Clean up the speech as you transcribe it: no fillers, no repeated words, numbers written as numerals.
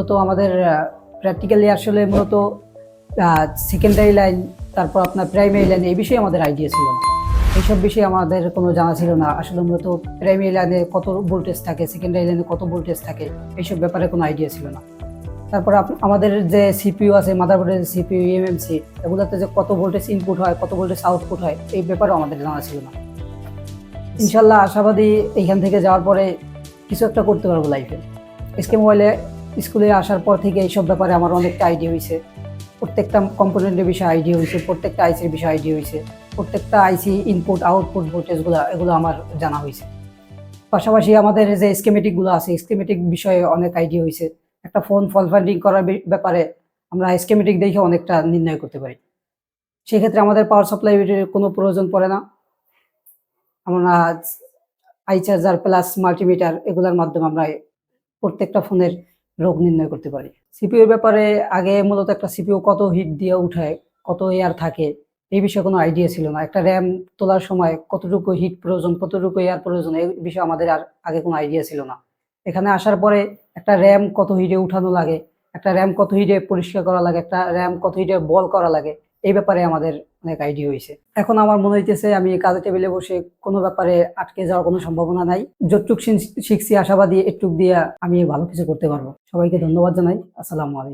মূলত আমাদের প্র্যাকটিক্যালি আসলে মূলত সেকেন্ডারি লাইন, তারপর আপনার প্রাইমারি লাইন, এই বিষয়ে আমাদের আইডিয়া ছিল না। এইসব বিষয়ে আমাদের কোনো জানা ছিল না। আসলে মূলত প্রাইমারি লাইনে কত ভোল্টেজ থাকে, সেকেন্ডারি লাইনে কত ভোল্টেজ থাকে, এইসব ব্যাপারে কোনো আইডিয়া ছিল না। তারপর আমাদের যে সিপিইউ আছে, মাদারবোর্ডের যে সিপিইউ, ইএমএমসি, এগুলোতে যে কত ভোল্টেজ ইনপুট হয়, কত ভোল্টেজ আউটপুট হয়, এই ব্যাপারেও আমাদের জানা ছিল না। ইনশাল্লাহ আশাবাদী এইখান থেকে যাওয়ার পরে কিছু একটা করতে পারবো লাইফে। এসকে মোবাইলে স্কুলে আসার পর থেকে এইসব ব্যাপারে আমার অনেকটা আইডিয়া হয়েছে। প্রত্যেকটা কম্পোনেন্টের বিষয়ে আইডিয়া হয়েছে, প্রত্যেকটা আইসির বিষয়ে আইডিয়া হয়েছে, প্রত্যেকটা আইসি ইনপুট আউটপুট ভোল্টেজগুলো এগুলো আমার জানা হয়েছে। পাশাপাশি আমাদের যে স্কেমেটিকগুলো আছে, স্কেমেটিক বিষয়ে অনেক আইডিয়া হয়েছে। একটা ফোন ফল ফাইন্ডিং করার ব্যাপারে আমরা স্কেমেটিক দেখে অনেকটা নির্ণয় করতে পারি। সেক্ষেত্রে আমাদের পাওয়ার সাপ্লাইয়ের কোনো প্রয়োজন পড়ে না। আমরা আই চার্জার প্লাস মাল্টিমিটার এগুলোর মাধ্যমে আমরা প্রত্যেকটা ফোনের রোগ নির্ণয় করতে পারি। সিপিইউর ব্যাপারে আগে মূলত একটা সিপিইউ কত হিট দিয়ে উঠায়, কত এয়ার থাকে, এই বিষয়ে কোনো আইডিয়া ছিল না। একটা র্যাম তোলার সময় কতটুকু হিট প্রয়োজন, কতটুকু এয়ার প্রয়োজন, এই বিষয়ে আমাদের আর আগে কোনো আইডিয়া ছিল না। এখানে আসার পরে একটা র্যাম কত হিটে উঠানো লাগে, একটা র্যাম কত হিটে পরিষ্কার করা লাগে, একটা র্যাম কত হিটে বল করা লাগে, এই ব্যাপারে আমাদের অনেক আইডিয়া হয়েছে। এখন আমার মনে হইতেছে আমি কাজের টেবিলে বসে কোনো ব্যাপারে আটকে যাওয়ার কোনো সম্ভাবনা নাই। যতটুক শিখছি আশাবাদী এটুক দিয়ে আমি ভালো কিছু করতে পারবো। সবাইকে ধন্যবাদ জানাই। আসসালামু আলাইকুম।